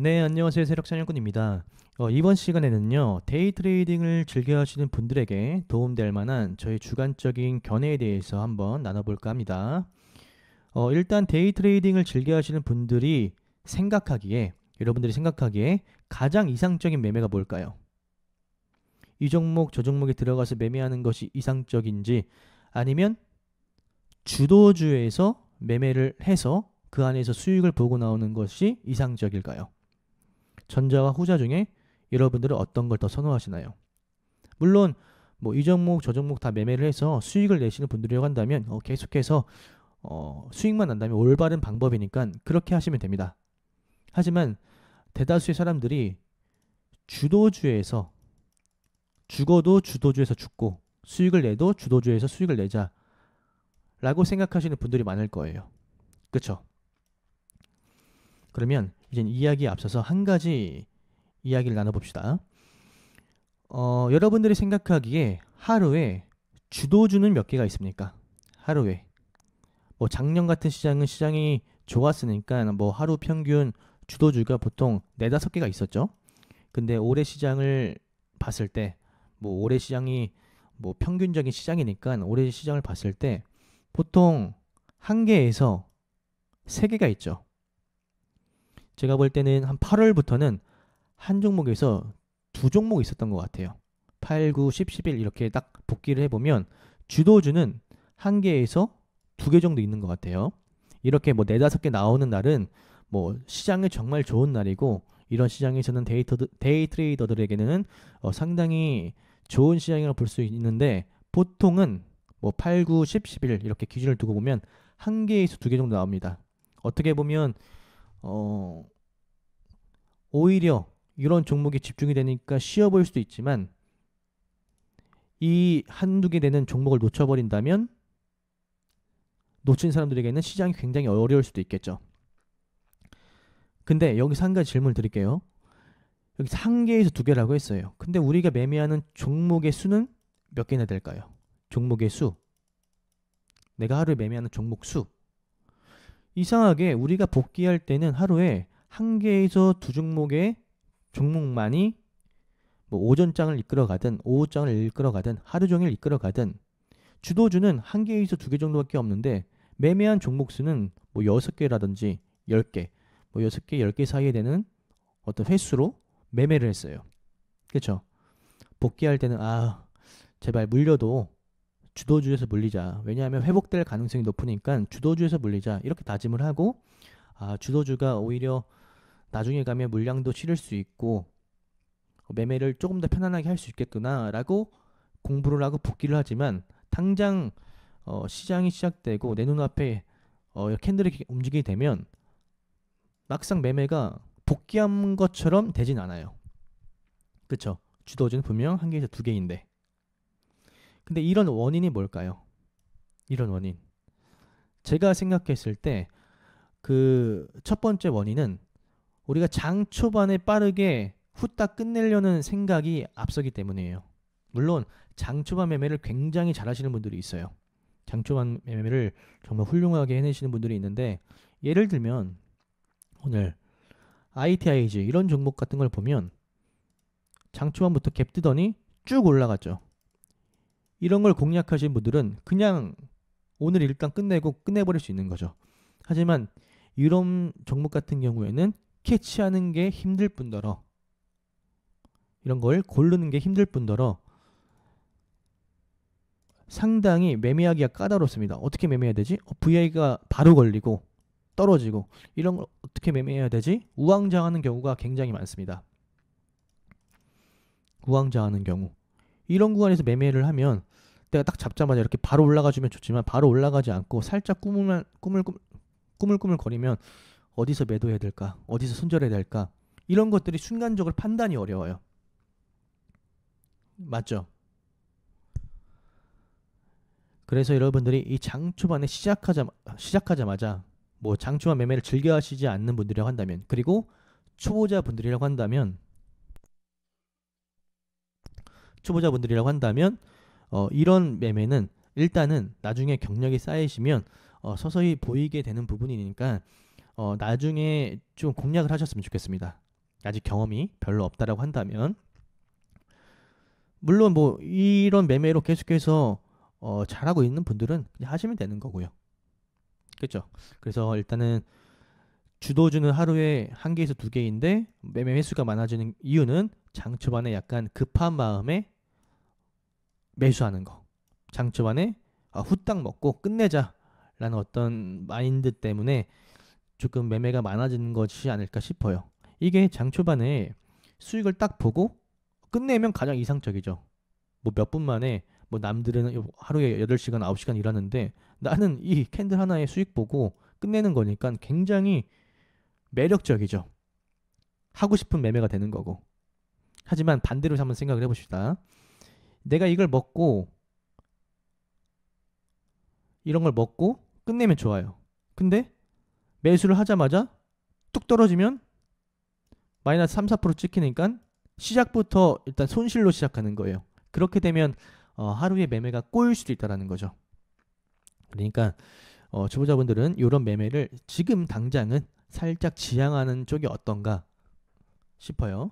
네, 안녕하세요. 세력찬열군입니다. 이번 시간에는요, 데이 트레이딩을 즐겨 하시는 분들에게 도움될 만한 저희 주관적인 견해에 대해서 한번 나눠볼까 합니다. 일단 데이 트레이딩을 즐겨 하시는 분들이 여러분들이 생각하기에 가장 이상적인 매매가 뭘까요? 이 종목, 저 종목에 들어가서 매매하는 것이 이상적인지, 아니면 주도주에서 매매를 해서 그 안에서 수익을 보고 나오는 것이 이상적일까요? 전자와 후자 중에 여러분들은 어떤 걸 더 선호하시나요? 물론 뭐 이 종목 저 종목 다 매매를 해서 수익을 내시는 분들이라고 한다면 계속해서 수익만 난다면 올바른 방법이니까 그렇게 하시면 됩니다. 하지만 대다수의 사람들이 주도주에서 죽어도 주도주에서 죽고 수익을 내도 주도주에서 수익을 내자 라고 생각하시는 분들이 많을 거예요. 그쵸? 그러면 이제 이야기에 앞서서 한 가지 이야기를 나눠봅시다. 여러분들이 생각하기에 하루에 주도주는 몇 개가 있습니까? 하루에. 뭐 작년 같은 시장은 시장이 좋았으니까 뭐 하루 평균 주도주가 보통 4, 5개가 있었죠. 근데 올해 시장을 봤을 때 뭐 올해 시장이 뭐 평균적인 시장이니까 올해 시장을 봤을 때 보통 1개에서 3개가 있죠. 제가 볼 때는 한 8월부터는 한 종목에서 2종목 있었던 것 같아요. 8, 9, 10, 11 이렇게 딱 복귀를 해보면 주도주는 1개에서 2개 정도 있는 것 같아요. 이렇게 뭐 4, 5개 나오는 날은 뭐 시장이 정말 좋은 날이고, 이런 시장에서는 데이 트레이더들에게는 상당히 좋은 시장이라고 볼 수 있는데, 보통은 뭐 8, 9, 10, 11 이렇게 기준을 두고 보면 1개에서 2개 정도 나옵니다. 어떻게 보면 오히려 이런 종목에 집중이 되니까 쉬워 보일 수도 있지만, 이 한두 개 되는 종목을 놓쳐버린다면 놓친 사람들에게는 시장이 굉장히 어려울 수도 있겠죠. 근데 여기서 한 가지 질문을 드릴게요. 여기서 1개에서 2개라고 했어요. 근데 우리가 매매하는 종목의 수는 몇 개나 될까요? 종목의 수. 내가 하루에 매매하는 종목 수. 이상하게 우리가 복귀할 때는 하루에 1개에서 2종목의 종목만이 뭐 오전장을 이끌어가든 오후장을 이끌어가든 하루 종일 이끌어가든 주도주는 1개에서 2개 정도밖에 없는데, 매매한 종목 수는 뭐 6개라든지 10개, 뭐 6개, 10개 사이에 되는 어떤 횟수로 매매를 했어요. 그렇죠? 복귀할 때는 제발 물려도 주도주에서 물리자. 왜냐하면 회복될 가능성이 높으니까 주도주에서 물리자. 이렇게 다짐을 하고, 주도주가 오히려 나중에 가면 물량도 실을 수 있고 매매를 조금 더 편안하게 할 수 있겠구나 라고 공부를 하고 복귀를 하지만, 당장 시장이 시작되고 내 눈앞에 캔들이 움직이게 되면 막상 매매가 복귀한 것처럼 되진 않아요. 그쵸? 주도주는 분명 1개에서 2개인데. 근데 이런 원인이 뭘까요? 이런 원인. 제가 생각했을 때 그 첫 번째 원인은 우리가 장 초반에 빠르게 후딱 끝내려는 생각이 앞서기 때문이에요. 물론 장 초반 매매를 굉장히 잘하시는 분들이 있어요. 장 초반 매매를 정말 훌륭하게 해내시는 분들이 있는데, 예를 들면 오늘 ITIG 이런 종목 같은 걸 보면 장 초반부터 갭 뜨더니 쭉 올라갔죠. 이런 걸 공략하신 분들은 그냥 오늘 일단 끝내버릴 수 있는 거죠. 하지만 이런 종목 같은 경우에는 캐치하는 게 힘들 뿐더러, 이런 걸 고르는 게 힘들 뿐더러 상당히 매매하기가 까다롭습니다. 어떻게 매매해야 되지? VI가 바로 걸리고 떨어지고, 이런 걸 어떻게 매매해야 되지? 우왕좌왕하는 경우가 굉장히 많습니다. 우왕좌왕하는 경우. 이런 구간에서 매매를 하면 내가 딱 잡자마자 이렇게 바로 올라가주면 좋지만, 바로 올라가지 않고 살짝 꾸물꾸물 거리면 어디서 매도해야 될까? 어디서 손절해야 될까? 이런 것들이 순간적으로 판단이 어려워요. 맞죠? 그래서 여러분들이 이 장 초반에 시작하자마자 뭐 장 초반 매매를 즐겨 하시지 않는 분들이라고 한다면, 그리고 초보자분들이라고 한다면 이런 매매는 일단은 나중에 경력이 쌓이시면 서서히 보이게 되는 부분이니까 나중에 좀 공략을 하셨으면 좋겠습니다. 아직 경험이 별로 없다라고 한다면, 물론 뭐 이런 매매로 계속해서 잘하고 있는 분들은 그냥 하시면 되는 거고요. 그렇죠? 그래서 일단은 주도주는 하루에 한 개에서 두 개인데 매매 횟수가 많아지는 이유는 장 초반에 약간 급한 마음에 매수하는 거. 장 초반에 후딱 먹고 끝내자라는 어떤 마인드 때문에 조금 매매가 많아지는 것이 아닐까 싶어요. 이게 장 초반에 수익을 딱 보고 끝내면 가장 이상적이죠. 뭐 몇 분 만에 뭐 남들은 하루에 8시간, 9시간 일하는데 나는 이 캔들 하나에 수익 보고 끝내는 거니까 굉장히 매력적이죠. 하고 싶은 매매가 되는 거고. 하지만 반대로 한번 생각을 해봅시다. 내가 이걸 먹고 이런 걸 먹고 끝내면 좋아요. 근데 매수를 하자마자 뚝 떨어지면 마이너스 3, 4% 찍히니까 시작부터 일단 손실로 시작하는 거예요. 그렇게 되면 하루의 매매가 꼬일 수도 있다는 거죠. 그러니까 초보자분들은 이런 매매를 지금 당장은 살짝 지양하는 쪽이 어떤가 싶어요.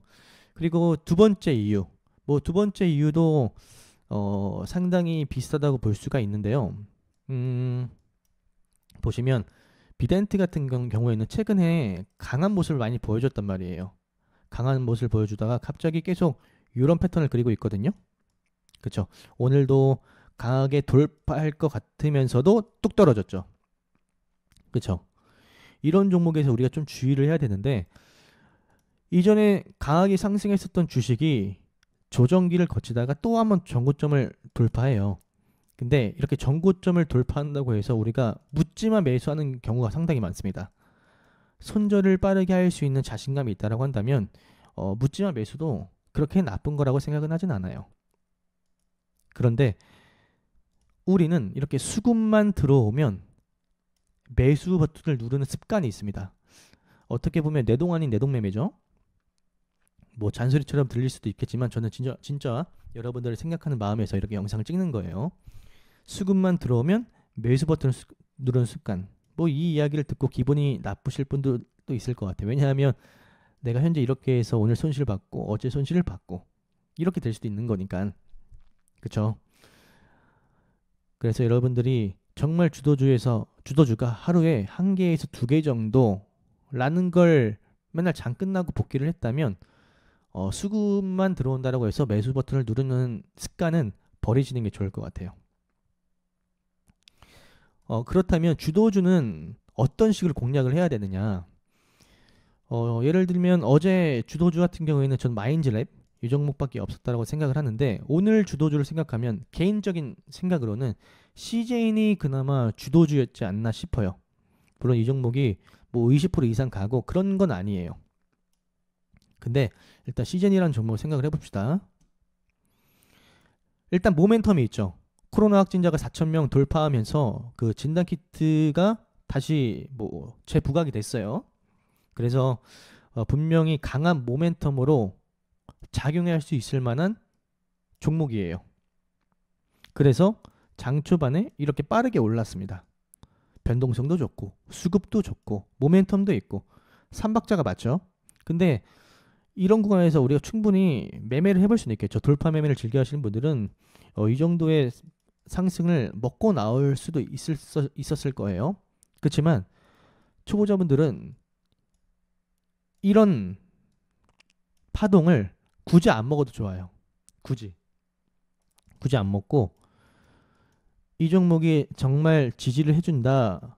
그리고 두 번째 이유, 뭐 두 번째 이유도 상당히 비슷하다고 볼 수가 있는데요. 보시면 비덴트 같은 경우에는 최근에 강한 모습을 많이 보여줬단 말이에요. 강한 모습을 보여주다가 갑자기 계속 이런 패턴을 그리고 있거든요. 그렇죠? 오늘도 강하게 돌파할 것 같으면서도 뚝 떨어졌죠. 그렇죠? 이런 종목에서 우리가 좀 주의를 해야 되는데, 이전에 강하게 상승했었던 주식이 조정기를 거치다가 또 한번 전고점을 돌파해요. 근데 이렇게 전고점을 돌파한다고 해서 우리가 묻지마 매수하는 경우가 상당히 많습니다. 손절을 빠르게 할 수 있는 자신감이 있다고 한다면 묻지마 매수도 그렇게 나쁜 거라고 생각은 하진 않아요. 그런데 우리는 이렇게 수급만 들어오면 매수 버튼을 누르는 습관이 있습니다. 어떻게 보면 내동 아닌 내동매매죠. 뭐 잔소리처럼 들릴 수도 있겠지만 저는 진짜 여러분들을 생각하는 마음에서 이렇게 영상을 찍는 거예요. 수급만 들어오면 매수 버튼을 누르는 습관. 뭐 이 이야기를 듣고 기분이 나쁘실 분도 있을 것 같아요. 왜냐하면 내가 현재 이렇게 해서 오늘 손실을 받고 어제 손실을 받고 이렇게 될 수도 있는 거니까. 그렇죠? 그래서 여러분들이 정말 주도주가 하루에 한 개에서 두 개 정도라는 걸 맨날 장 끝나고 복귀를 했다면 수급만 들어온다라고 해서 매수 버튼을 누르는 습관은 버리시는 게 좋을 것 같아요. 그렇다면 주도주는 어떤 식으로 공략을 해야 되느냐? 예를 들면 어제 주도주 같은 경우에는 전 마인즈랩 이 종목밖에 없었다고 생각을 하는데, 오늘 주도주를 생각하면 개인적인 생각으로는 CJN이 그나마 주도주였지 않나 싶어요. 물론 이 종목이 뭐 20% 이상 가고 그런 건 아니에요. 근데 일단 CJN이라는 종목을 생각을 해봅시다. 일단 모멘텀이 있죠. 코로나 확진자가 4,000명 돌파하면서 그 진단키트가 다시 뭐 재부각이 됐어요. 그래서 분명히 강한 모멘텀으로 작용할 수 있을 만한 종목이에요. 그래서 장 초반에 이렇게 빠르게 올랐습니다. 변동성도 좋고 수급도 좋고 모멘텀도 있고 삼박자가 맞죠. 근데 이런 구간에서 우리가 충분히 매매를 해볼 수는 있겠죠. 돌파 매매를 즐겨 하시는 분들은 이 정도의 상승을 먹고 나올 수도 있었을 거예요. 그렇지만 초보자분들은 이런 파동을 굳이 안 먹어도 좋아요. 굳이 안 먹고 이 종목이 정말 지지를 해준다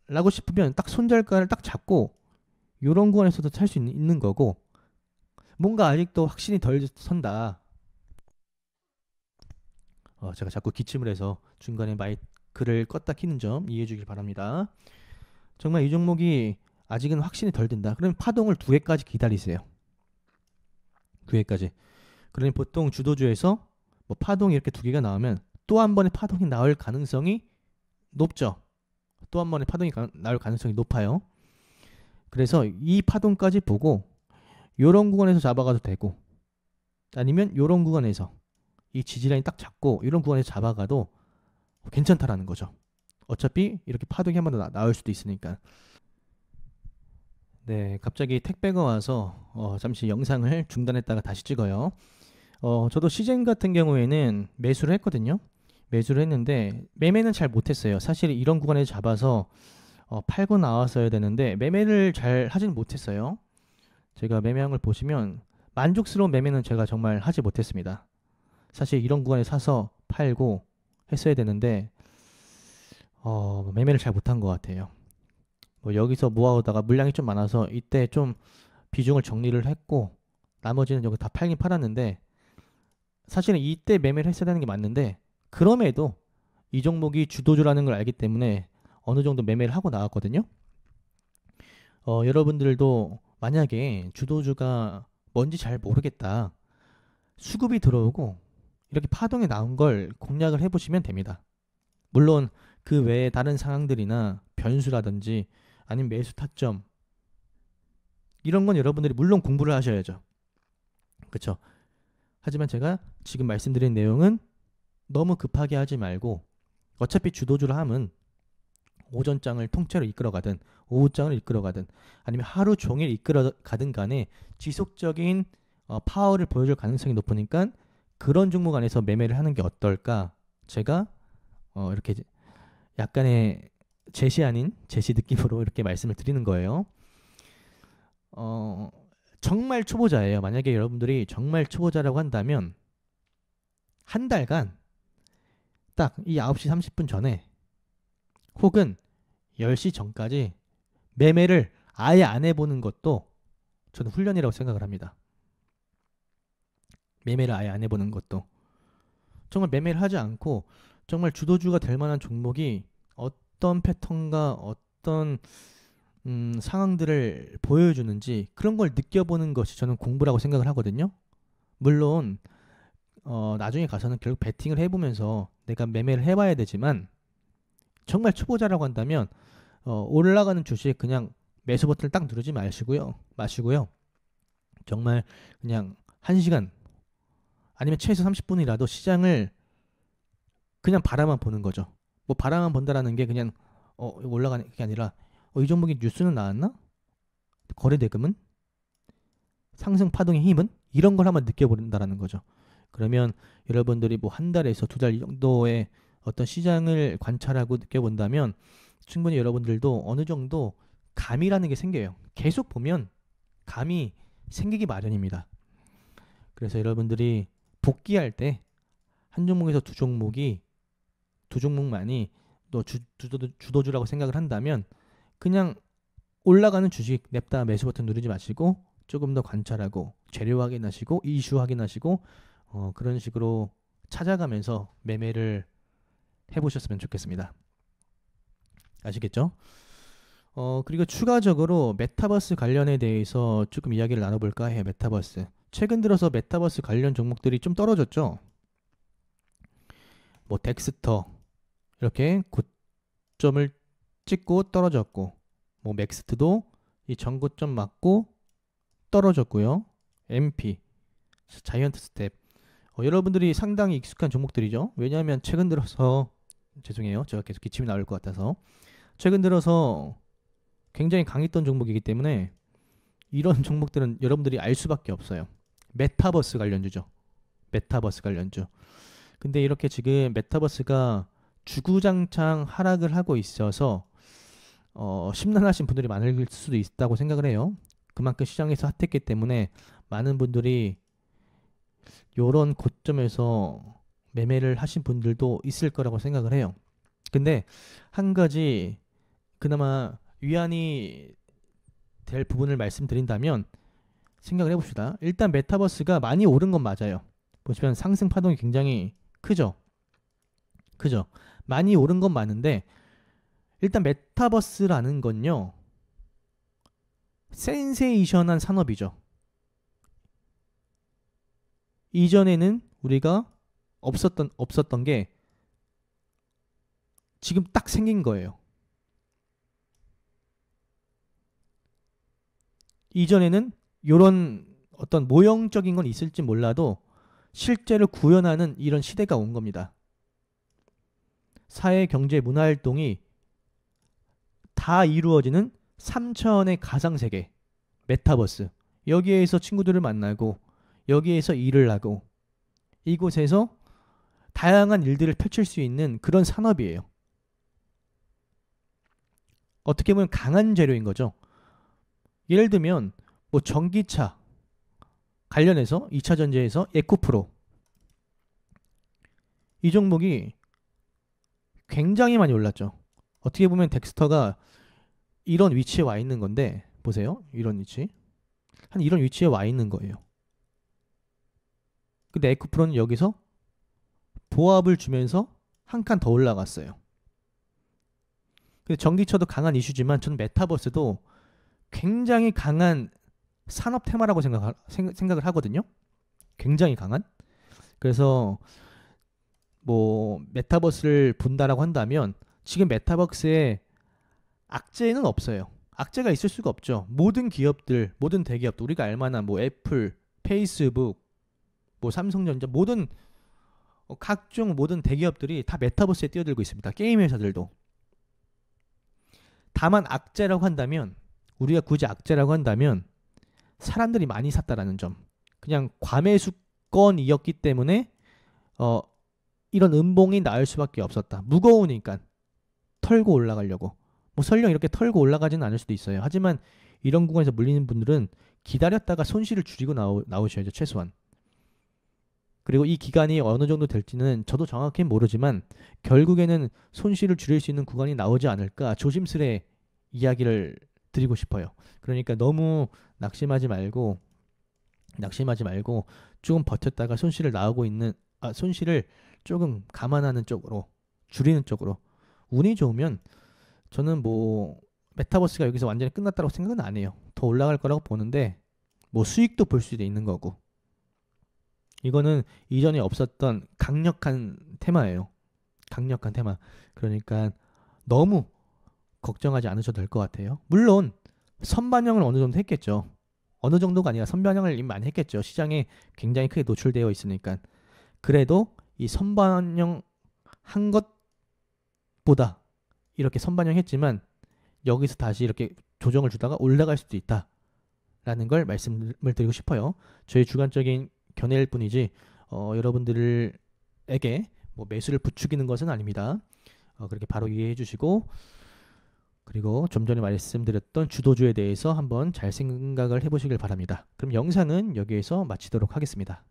라고 싶으면 딱 손절가를 딱 잡고 이런 구간에서도 살 수 있는 거고, 뭔가 아직도 확신이 덜 선다. 제가 자꾸 기침을 해서 중간에 마이크를 껐다 키는 점 이해해 주길 바랍니다. 정말 이 종목이 아직은 확신이 덜 든다. 그러면 파동을 2회까지 기다리세요. 2회까지. 그러면 보통 주도주에서 뭐 파동이 이렇게 2개가 나오면 또 한 번의 파동이 나올 가능성이 높죠. 또 한 번의 파동이 나올 가능성이 높아요. 그래서 이 파동까지 보고 요런 구간에서 잡아가도 되고, 아니면 요런 구간에서 이 지지라인 딱 잡고 이런 구간에서 잡아가도 괜찮다라는 거죠. 어차피 이렇게 파동이 한 번 더 나올 수도 있으니까. 네, 갑자기 택배가 와서 잠시 영상을 중단했다가 다시 찍어요. 저도 시즌 같은 경우에는 매수를 했거든요. 매수를 했는데 매매는 잘 못했어요. 사실 이런 구간에 잡아서 팔고 나왔어야 되는데 매매를 잘 하진 못했어요. 제가 매매한 걸 보시면 만족스러운 매매는 제가 정말 하지 못했습니다. 사실 이런 구간에 사서 팔고 했어야 되는데 매매를 잘 못한 것 같아요. 뭐 여기서 모아오다가 물량이 좀 많아서 이때 좀 비중을 정리를 했고 나머지는 여기 다 팔긴 팔았는데 사실은 이때 매매를 했어야 되는 게 맞는데 그럼에도 이 종목이 주도주라는 걸 알기 때문에 어느 정도 매매를 하고 나왔거든요. 여러분들도 만약에 주도주가 뭔지 잘 모르겠다. 수급이 들어오고 이렇게 파동이 나온 걸 공략을 해보시면 됩니다. 물론 그 외에 다른 상황들이나 변수라든지 아니면 매수 타점 이런 건 여러분들이 물론 공부를 하셔야죠. 그렇죠? 하지만 제가 지금 말씀드린 내용은 너무 급하게 하지 말고 어차피 주도주를 하면 오전장을 통째로 이끌어가든 오후장을 이끌어가든 아니면 하루 종일 이끌어가든 간에 지속적인 파워를 보여줄 가능성이 높으니까 그런 종목 안에서 매매를 하는 게 어떨까? 제가 이렇게 약간의 제시 아닌 제시 느낌으로 이렇게 말씀을 드리는 거예요. 정말 초보자예요. 만약에 여러분들이 정말 초보자라고 한다면 한 달간 딱 이 9시 30분 전에 혹은 10시 전까지 매매를 아예 안 해보는 것도 저는 훈련이라고 생각을 합니다. 매매를 아예 안 해보는 것도 정말 매매를 하지 않고 정말 주도주가 될 만한 종목이 어떤 패턴과 어떤 상황들을 보여주는지 그런 걸 느껴보는 것이 저는 공부라고 생각을 하거든요. 물론 나중에 가서는 결국 베팅을 해보면서 내가 매매를 해봐야 되지만 정말 초보자라고 한다면 올라가는 주식 그냥 매수 버튼을 딱 누르지 마시고요. 정말 그냥 1시간 아니면 최소 30분이라도 시장을 그냥 바라만 보는 거죠. 뭐 바라만 본다라는 게 그냥 올라가는 게 아니라 이 종목이 뉴스는 나왔나? 거래 대금은? 상승 파동의 힘은? 이런 걸 한번 느껴본다라는 거죠. 그러면 여러분들이 뭐 한 달에서 2달 정도의 어떤 시장을 관찰하고 느껴본다면 충분히 여러분들도 어느 정도 감이라는 게 생겨요. 계속 보면 감이 생기기 마련입니다. 그래서 여러분들이 복귀할 때 한 종목에서 두 종목만이 또 주도주라고 생각을 한다면 그냥 올라가는 주식 냅다 매수 버튼 누르지 마시고 조금 더 관찰하고 재료 확인하시고 이슈 확인하시고 그런 식으로 찾아가면서 매매를 해보셨으면 좋겠습니다. 아시겠죠? 그리고 추가적으로 메타버스 관련에 대해서 조금 이야기를 나눠볼까 해요. 메타버스. 최근 들어서 메타버스 관련 종목들이 좀 떨어졌죠. 뭐 덱스터 이렇게 고점을 찍고 떨어졌고 뭐 맥스트도 이 전고점 맞고 떨어졌고요. MP, 자이언트 스텝 여러분들이 상당히 익숙한 종목들이죠. 왜냐하면 최근 들어서 죄송해요. 제가 계속 기침이 나올 것 같아서 최근 들어서 굉장히 강했던 종목이기 때문에 이런 종목들은 여러분들이 알 수밖에 없어요. 메타버스 관련주죠. 메타버스 관련주. 근데 이렇게 지금 메타버스가 주구장창 하락을 하고 있어서 심란하신 분들이 많을 수도 있다고 생각을 해요. 그만큼 시장에서 핫했기 때문에 많은 분들이 이런 고점에서 매매를 하신 분들도 있을 거라고 생각을 해요. 근데 한 가지 그나마 위안이 될 부분을 말씀드린다면 생각을 해봅시다. 일단 메타버스가 많이 오른 건 맞아요. 보시면 상승 파동이 굉장히 크죠. 많이 오른 건 맞는데 일단 메타버스라는 건요. 센세이션한 산업이죠. 이전에는 우리가 없었던 게 지금 딱 생긴 거예요. 이전에는 이런 어떤 모형적인 건 있을지 몰라도 실제로 구현하는 이런 시대가 온 겁니다. 사회, 경제, 문화 활동이 다 이루어지는 3차원의 가상세계. 메타버스. 여기에서 친구들을 만나고 여기에서 일을 하고 이곳에서 다양한 일들을 펼칠 수 있는 그런 산업이에요. 어떻게 보면 강한 재료인 거죠. 예를 들면 뭐 전기차 관련해서 2차 전지에서 에코프로 이 종목이 굉장히 많이 올랐죠. 어떻게 보면 덱스터가 이런 위치에 와 있는 건데 보세요. 이런 위치. 한 이런 위치에 와 있는 거예요. 근데 에코프로는 여기서 보합을 주면서 한 칸 더 올라갔어요. 근데 전기차도 강한 이슈지만 저는 메타버스도 굉장히 강한 산업 테마라고 생각을 하거든요. 굉장히 강한. 그래서 뭐 메타버스를 본다라고 한다면 지금 메타버스에 악재는 없어요. 악재가 있을 수가 없죠. 모든 기업들, 모든 대기업들, 우리가 알만한 뭐 애플, 페이스북, 뭐 삼성전자, 모든 각종 모든 대기업들이 다 메타버스에 뛰어들고 있습니다. 게임 회사들도. 다만 악재라고 한다면, 우리가 굳이 악재라고 한다면 사람들이 많이 샀다라는 점. 그냥 과매수권이었기 때문에 이런 음봉이 나올 수밖에 없었다. 무거우니까 털고 올라가려고. 뭐 설령 이렇게 털고 올라가지는 않을 수도 있어요. 하지만 이런 구간에서 물리는 분들은 기다렸다가 손실을 줄이고 나오셔야죠. 최소한. 그리고 이 기간이 어느 정도 될지는 저도 정확히는 모르지만 결국에는 손실을 줄일 수 있는 구간이 나오지 않을까 조심스레 이야기를 드리고 싶어요. 그러니까 너무 낙심하지 말고 조금 버텼다가 손실을 조금 감안하는 쪽으로 줄이는 쪽으로 운이 좋으면 저는 뭐 메타버스가 여기서 완전히 끝났다고 생각은 안 해요. 더 올라갈 거라고 보는데 뭐 수익도 볼 수도 있는 거고 이거는 이전에 없었던 강력한 테마예요. 강력한 테마. 그러니까 너무 걱정하지 않으셔도 될 것 같아요. 물론 선반영을 어느 정도 했겠죠. 어느 정도가 아니라 선반영을 이미 많이 했겠죠. 시장에 굉장히 크게 노출되어 있으니까. 그래도 이 선반영 한 것보다 이렇게 선반영했지만 여기서 다시 이렇게 조정을 주다가 올라갈 수도 있다라는 걸 말씀을 드리고 싶어요. 저희 주관적인 견해일 뿐이지 여러분들에게 뭐 매수를 부추기는 것은 아닙니다. 그렇게 바로 이해해 주시고 그리고 좀 전에 말씀드렸던 주도주에 대해서 한번 잘 생각을 해보시길 바랍니다. 그럼 영상은 여기에서 마치도록 하겠습니다.